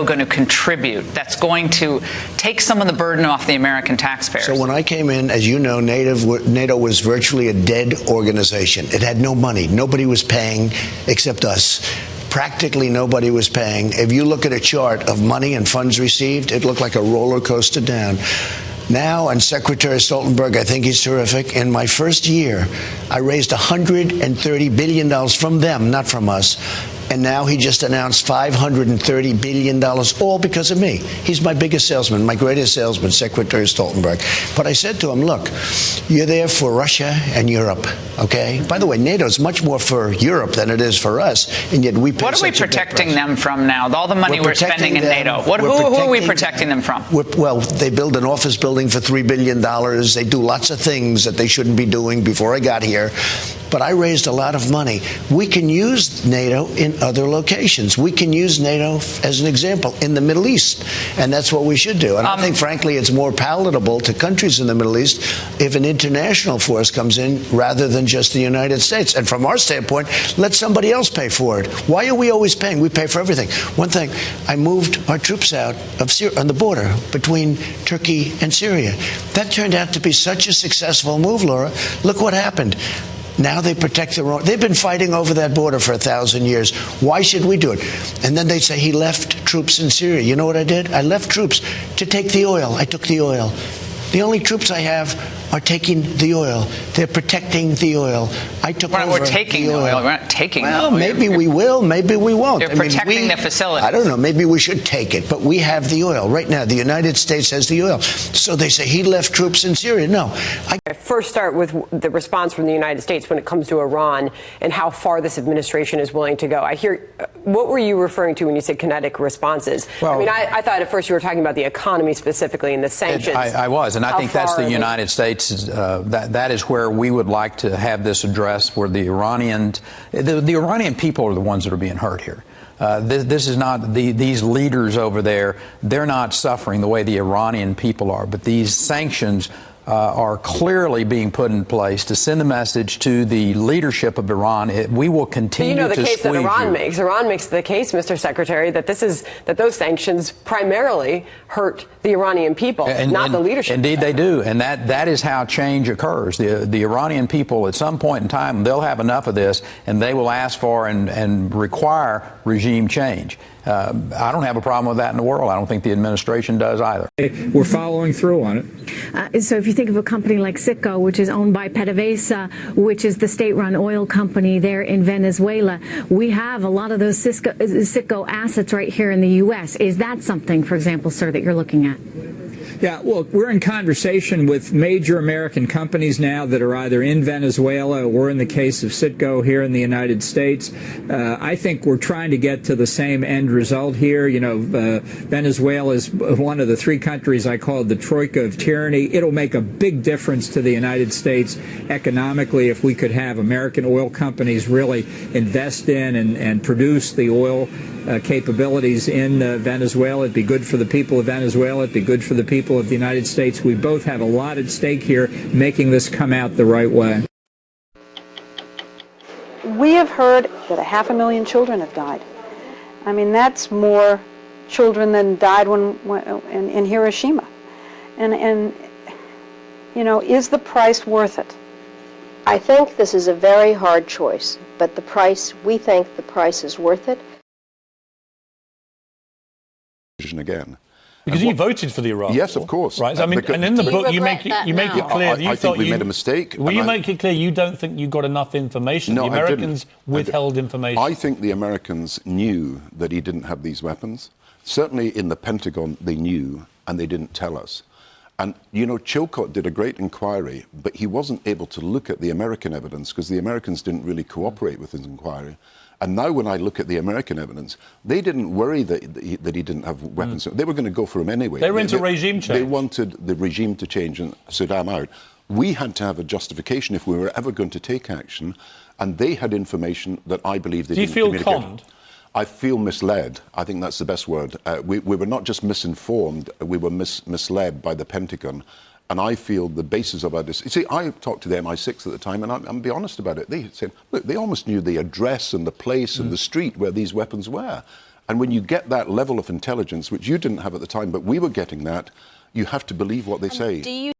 NATO going to contribute that's going to take some of the burden off the American taxpayers? So when I came in, as you know, NATO was virtually a dead organization. It had no money. Nobody was paying except us. Practically nobody was paying. If you look at a chart of money and funds received, it looked like a roller coaster down. Now, and Secretary Stoltenberg, I think he's terrific. In my first year, I raised $130 billion from them, not from us. And now he just announced $530 billion, all because of me. He's my biggest salesman, my greatest salesman, Secretary Stoltenberg. But I said to him, look, you're there for Russia and Europe, okay? By the way, NATO is much more for Europe than it is for us, and yet we pay. What are we protecting them from now? All the money we're spending in NATO. Who are we protecting them from? Well, they build an office building for $3 billion. They do lots of things that they shouldn't be doing before I got here. But I raised a lot of money. We can use NATO in other locations. We can use NATO, as an example, in the Middle East. And that's what we should do. And I think, frankly, it's more palatable to countries in the Middle East if an international force comes in rather than just the United States. And from our standpoint, let somebody else pay for it. Why are we always paying? We pay for everything. One thing, I moved our troops out of on the border between Turkey and Syria. That turned out to be such a successful move, Laura. Look what happened. Now they protect their own. They've been fighting over that border for 1,000 years. Why should we do it? And then they say he left troops in Syria. You know what I did? I left troops to take the oil. I took the oil. The only troops I have are taking the oil. They're protecting the oil. I took over. We're taking the oil. We're not taking the oil. Well, maybe we will. Maybe we won't. They're protecting the facility. I don't know. Maybe we should take it. But we have the oil. Right now, the United States has the oil. So they say he left troops in Syria. No. I first start with the response from the United States when it comes to Iran and how far this administration is willing to go. I hear, what were you referring to when you said kinetic responses? Well, I mean, I thought at first you were talking about the economy specifically and the sanctions. I was, and I think that's the United States. That is where we would like to have this address, where the Iranian people are the ones that are being hurt here. This is not these leaders over there. They're not suffering the way the Iranian people are. But these sanctions are clearly being put in place to send a message to the leadership of Iran. We will continue to squeeze you. You know the case that Iran makes. Iran makes the case, Mr. Secretary, that those sanctions primarily hurt the Iranian people, not the leadership. Indeed, they do, and that is how change occurs. The Iranian people, at some point in time, they'll have enough of this, and they will ask for and require regime change. I don't have a problem with that in the world. I don't think the administration does either. We're following through on it. So if you think of a company like Citgo, which is owned by PDVSA, which is the state-run oil company there in Venezuela, we have a lot of those Citgo assets right here in the U.S. Is that something, for example, sir, that you're looking at? Yeah, well, we're in conversation with major American companies now that are either in Venezuela or, in the case of Citgo, here in the United States. I think we're trying to get to the same end result here. You know, Venezuela is one of the three countries I call the troika of tyranny. It'll make a big difference to the United States economically if we could have American oil companies really invest in and produce the oil capabilities in Venezuela. It'd be good for the people of Venezuela. It'd be good for the people of the United States. We both have a lot at stake here, making this come out the right way. We have heard that 500,000 children have died. I mean, that's more children than died in Hiroshima. And you know, is the price worth it? I think this is a very hard choice, but we think the price is worth it. Again. Because you voted for the Iran war. Yes, of course. Right. I mean, and in the book you make it clear that you I thought think we made a mistake. Will you make it clear you don't think you got enough information? No, the Americans withheld information. I think the Americans knew that he didn't have these weapons. Certainly in the Pentagon they knew, and they didn't tell us. And, you know, Chilcot did a great inquiry, but he wasn't able to look at the American evidence because the Americans didn't really cooperate with his inquiry. And now when I look at the American evidence, they didn't worry that he didn't have weapons. They were going to go for him anyway. They were into regime change. They wanted the regime to change and Saddam out. We had to have a justification if we were ever going to take action, and they had information that I believe they didn't communicate. Do you feel conned? I feel misled. I think that's the best word. We were not just misinformed, we were misled by the Pentagon. And I feel the basis of our decision. See, I talked to the MI6 at the time, and I'm be honest about it. They said, look, they almost knew the address and the place and the street where these weapons were. And when you get that level of intelligence, which you didn't have at the time, but we were getting that, you have to believe what they say.